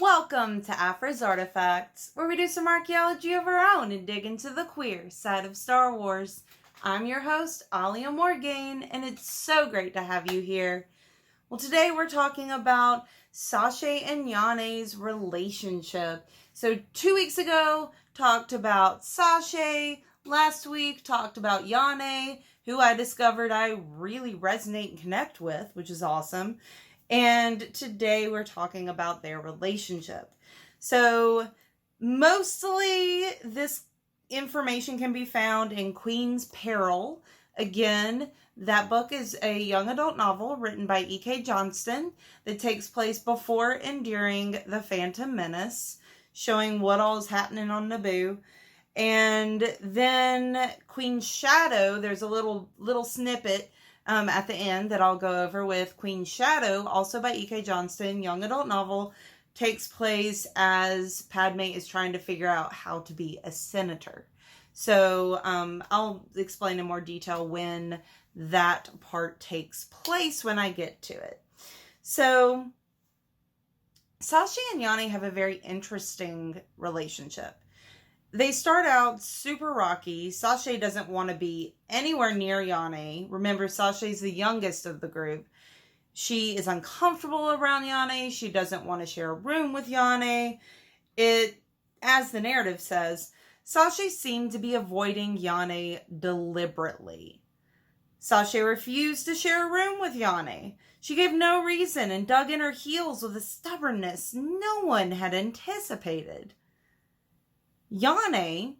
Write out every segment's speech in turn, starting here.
Welcome to Aphra's Artifacts, where we do some archaeology of our own and dig into the queer side of Star Wars. I'm your host, Alyssa Wong, and it's so great to have you here. Well, today we're talking about Saché and Yané's relationship. So 2 weeks ago, talked about Saché. Last week, talked about Yané, who I discovered I really resonate and connect with, which is awesome. And today we're talking about their relationship. So mostly this information can be found in Queen's Peril. Again, that book is a young adult novel written by E.K. Johnston that takes place before and during The Phantom Menace, showing what all is happening on Naboo. And then Queen's Shadow, there's a little snippet at the end that I'll go over with Queen's Shadow, also by E.K. Johnston, young adult novel, takes place as Padme is trying to figure out how to be a senator. So I'll explain in more detail when that part takes place when I get to it. So Saché and Yané have a very interesting relationship. They start out super rocky. Saché doesn't want to be anywhere near Yané. Remember, Saché's the youngest of the group. She is uncomfortable around Yané. She doesn't want to share a room with Yané. As the narrative says, Saché seemed to be avoiding Yané deliberately. Saché refused to share a room with Yané. She gave no reason and dug in her heels with a stubbornness no one had anticipated. Yané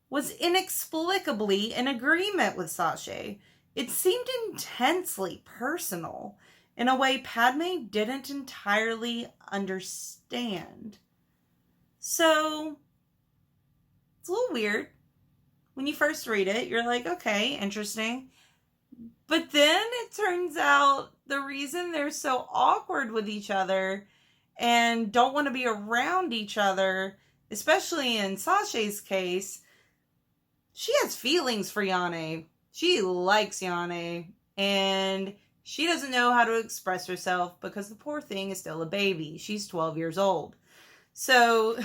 was inexplicably in agreement with Saché. It seemed intensely personal, in a way Padme didn't entirely understand. So, it's a little weird. When you first read it, you're like, okay, interesting. But then it turns out the reason they're so awkward with each other and don't want to be around each other, especially in Saché's case, she has feelings for Yané. She likes Yané, and she doesn't know how to express herself because the poor thing is still a baby. She's 12 years old. So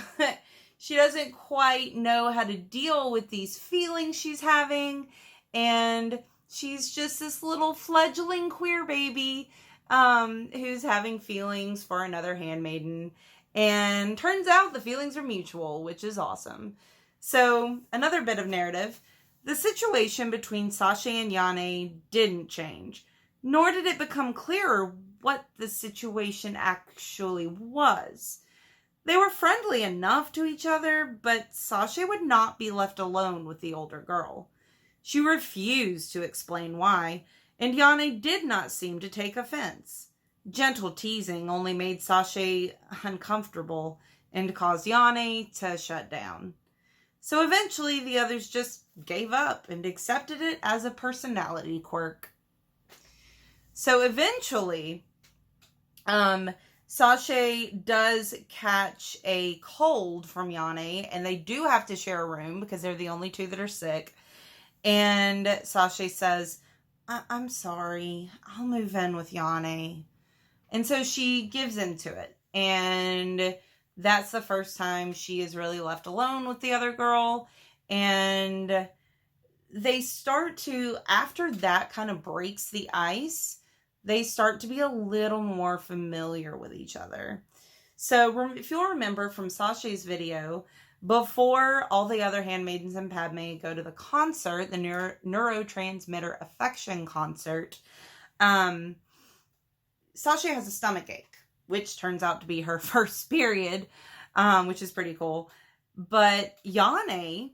she doesn't quite know how to deal with these feelings she's having, and she's just this little fledgling queer baby who's having feelings for another handmaiden. And turns out the feelings are mutual, which is awesome. So, another bit of narrative. The situation between Saché and Yané didn't change, nor did it become clearer what the situation actually was. They were friendly enough to each other, but Saché would not be left alone with the older girl. She refused to explain why, and Yané did not seem to take offense. Gentle teasing only made Saché uncomfortable and caused Yané to shut down. So eventually the others just gave up and accepted it as a personality quirk. So eventually, Saché does catch a cold from Yané, and they do have to share a room because they're the only two that are sick. And Saché says, I'm sorry, I'll move in with Yané. And so she gives into it. And that's the first time she is really left alone with the other girl. And they start to, after that kind of breaks the ice, they start to be a little more familiar with each other. So if you'll remember from Saché's video, before all the other handmaidens and Padme go to the concert, the neurotransmitter affection concert, Saché has a stomach ache, which turns out to be her first period, which is pretty cool. But Yané,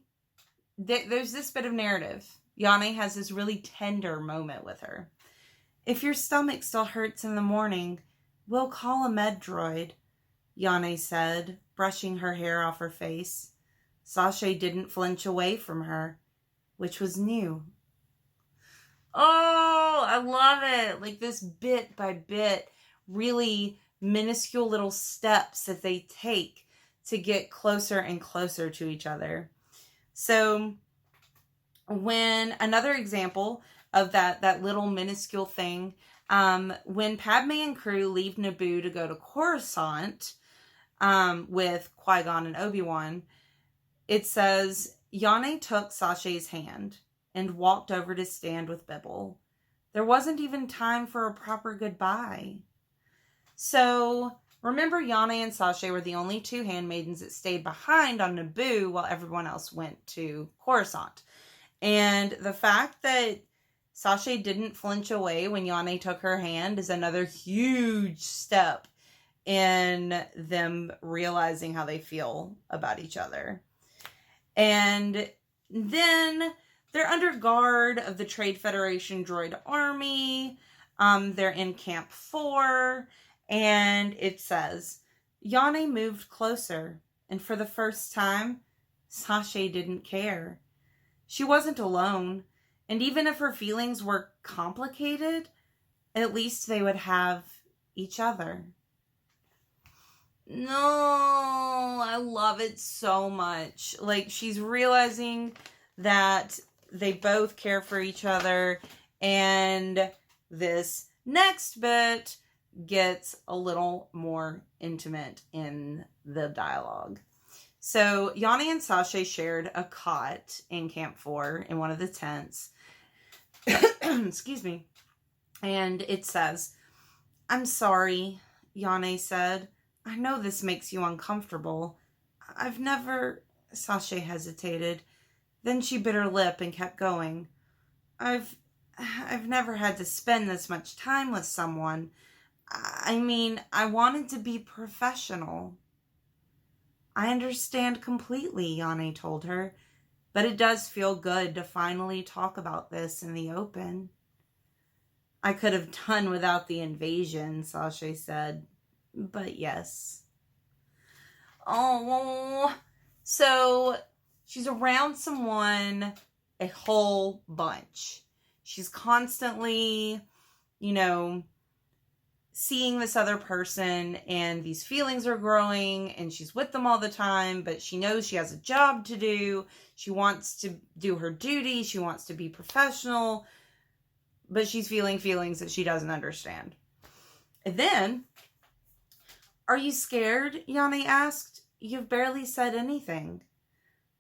there's this bit of narrative. Yané has this really tender moment with her. If your stomach still hurts in the morning, we'll call a med droid, Yané said, brushing her hair off her face. Saché didn't flinch away from her, which was new. Oh, I love it. Like this bit by bit, really minuscule little steps that they take to get closer and closer to each other. So when another example of that little minuscule thing, when Padme and crew leave Naboo to go to Coruscant, with Qui-Gon and Obi-Wan. It says, Yané took Saché's hand and walked over to stand with Bibble. There wasn't even time for a proper goodbye. So, remember, Yané and Saché were the only two handmaidens that stayed behind on Naboo while everyone else went to Coruscant. And the fact that Saché didn't flinch away when Yané took her hand is another huge step in them realizing how they feel about each other. And then they're under guard of the Trade Federation droid army. They're in Camp 4. And it says, Yané moved closer. And for the first time, Saché didn't care. She wasn't alone. And even if her feelings were complicated, at least they would have each other. No, I love it so much. Like, she's realizing that they both care for each other. And this next bit gets a little more intimate in the dialogue. So, Yané and Saché shared a cot in Camp 4 in one of the tents. Excuse me. And it says, I'm sorry, Yané said. I know this makes you uncomfortable. Saché hesitated. Then she bit her lip and kept going. I've never had to spend this much time with someone. I mean, I wanted to be professional. I understand completely, Yané told her. But it does feel good to finally talk about this in the open. I could have done without the invasion, Saché said. But yes. Oh, so she's around someone a whole bunch. She's constantly, seeing this other person, and these feelings are growing, and she's with them all the time, but she knows she has a job to do. She wants to do her duty. She wants to be professional, but she's feeling feelings that she doesn't understand. And then, are you scared? Yané asked. You've barely said anything.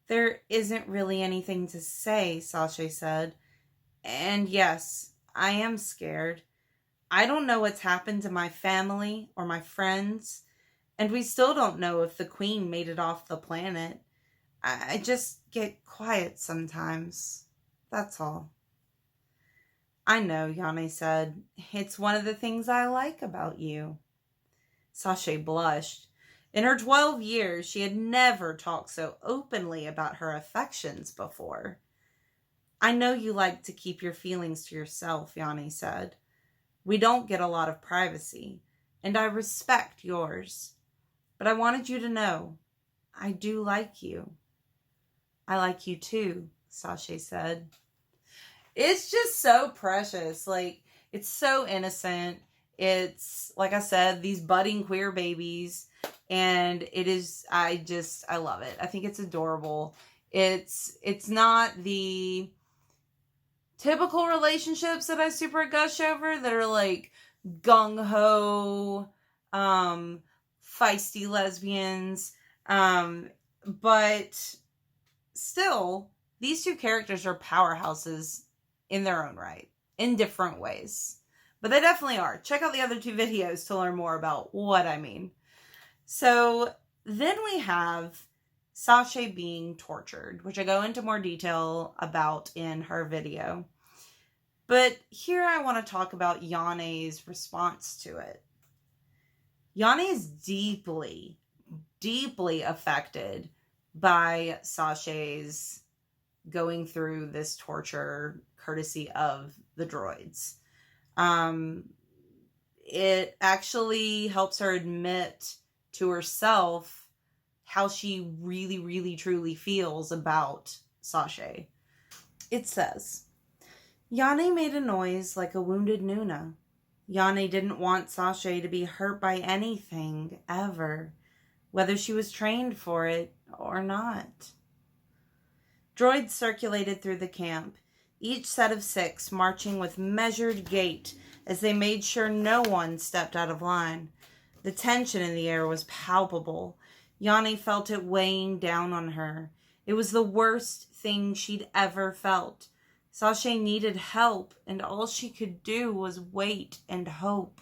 There isn't really anything to say, Saché said. And yes, I am scared. I don't know what's happened to my family or my friends, and we still don't know if the Queen made it off the planet. I just get quiet sometimes. That's all. I know, Yané said. It's one of the things I like about you. Saché blushed. In her 12 years, she had never talked so openly about her affections before. I know you like to keep your feelings to yourself, Yané said. We don't get a lot of privacy, and I respect yours. But I wanted you to know, I do like you. I like you too, Saché said. It's just so precious. Like, it's so innocent. It's, like I said, these budding queer babies. And it is, I love it. I think it's adorable. It's not the typical relationships that I super gush over that are like gung-ho, feisty lesbians. But still, these two characters are powerhouses in their own right, in different ways. But they definitely are. Check out the other two videos to learn more about what I mean. So then we have Saché being tortured, which I go into more detail about in her video. But here I want to talk about Yané's response to it. Yané is deeply, deeply affected by Saché's going through this torture courtesy of the droids. It actually helps her admit to herself how she really, really, truly feels about Saché. It says, Yané made a noise like a wounded Nuna. Yané didn't want Saché to be hurt by anything, ever, whether she was trained for it or not. Droids circulated through the camp, each set of 6 marching with measured gait as they made sure no one stepped out of line. The tension in the air was palpable. Yané felt it weighing down on her. It was the worst thing she'd ever felt. Saché needed help, and all she could do was wait and hope.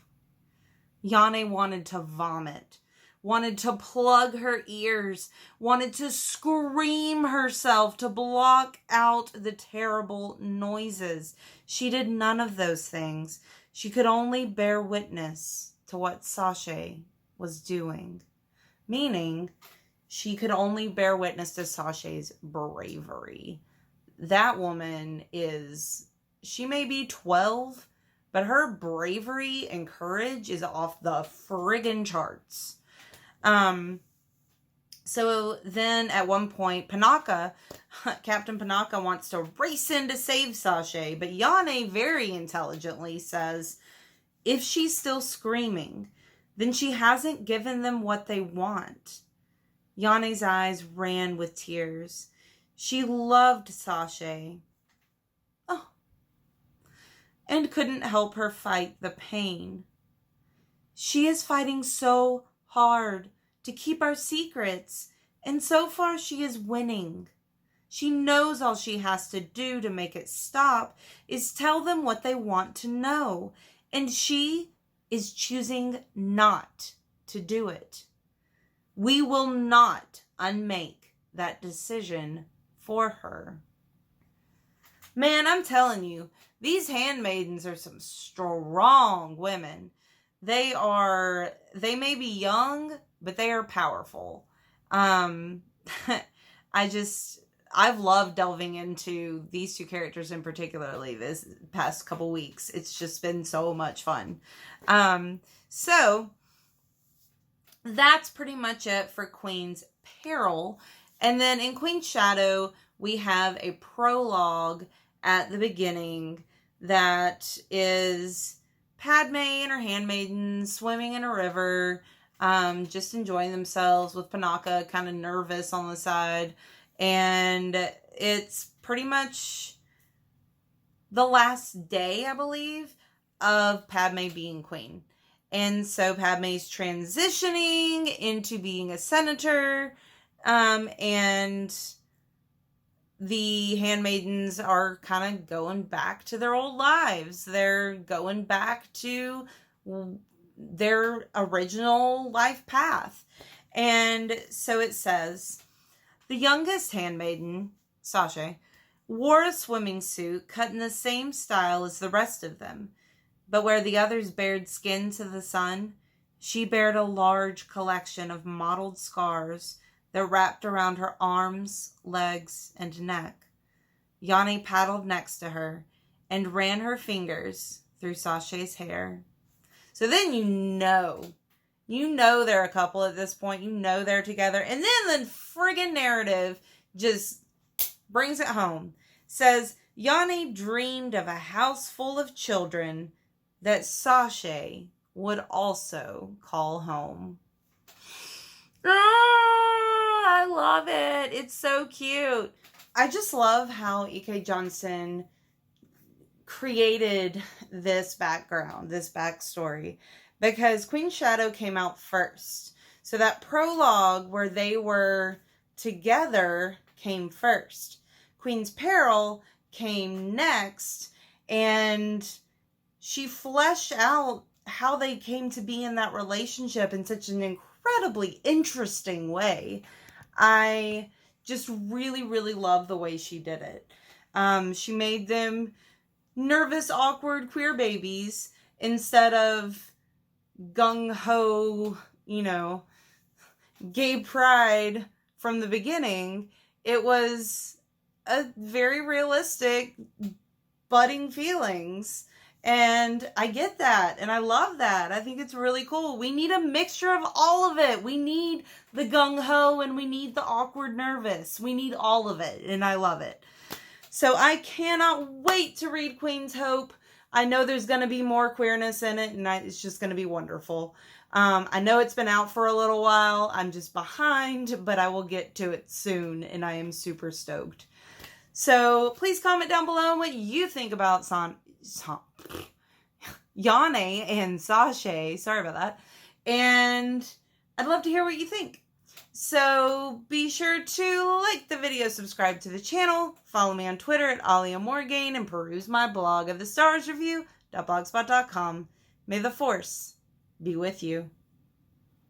Yané wanted to vomit, wanted to plug her ears, wanted to scream herself to block out the terrible noises. She did none of those things. She could only bear witness to what Saché was doing. Meaning, she could only bear witness to Saché's bravery. That woman she may be 12, but her bravery and courage is off the friggin' charts. So then at one point, Captain Panaka wants to race in to save Saché, but Yané very intelligently says, if she's still screaming, then she hasn't given them what they want. Yané's eyes ran with tears. She loved Saché. Oh. And couldn't help her fight the pain. She is fighting so hard to keep our secrets, and so far she is winning. She knows all she has to do to make it stop is tell them what they want to know, and she is choosing not to do it. We will not unmake that decision for her. Man, I'm telling you, these handmaidens are some strong women. They may be young, but they are powerful. I've loved delving into these two characters in particularly this past couple weeks. It's just been so much fun. So that's pretty much it for Queen's Peril. And then in Queen's Shadow, we have a prologue at the beginning that is Padme and her handmaidens swimming in a river, just enjoying themselves with Panaka kind of nervous on the side. And it's pretty much the last day, I believe, of Padme being queen. And so Padme's transitioning into being a senator, and the handmaidens are kind of going back to their old lives. They're going back to their original life path. And so it says, the youngest handmaiden, Saché, wore a swimming suit cut in the same style as the rest of them. But where the others bared skin to the sun, she bared a large collection of mottled scars that wrapped around her arms, legs, and neck. Yané paddled next to her and ran her fingers through Saché's hair. So then you know they're a couple at this point. You know they're together. And then the friggin' narrative just brings it home. Says, Yané dreamed of a house full of children that Saché would also call home. Oh, I love it. It's so cute. I just love how E.K. Johnston created this background, this backstory, because Queen's Shadow came out first. So that prologue where they were together came first. Queen's Peril came next, and she fleshed out how they came to be in that relationship in such an incredibly interesting way. I just really, really love the way she did it. She made them nervous, awkward, queer babies instead of gung-ho, gay pride from the beginning. It was a very realistic budding feelings. And I get that. And I love that. I think it's really cool. We need a mixture of all of it. We need the gung-ho and we need the awkward nervous. We need all of it. And I love it. So I cannot wait to read Queen's Hope. I know there's going to be more queerness in it. And it's just going to be wonderful. I know it's been out for a little while. I'm just behind. But I will get to it soon. And I am super stoked. So please comment down below what you think about Yané and Saché. Sorry about that. And I'd love to hear what you think. So be sure to like the video, subscribe to the channel, follow me on Twitter at Alyssa Wong, and peruse my blog at thestarsreview.blogspot.com. May the Force be with you.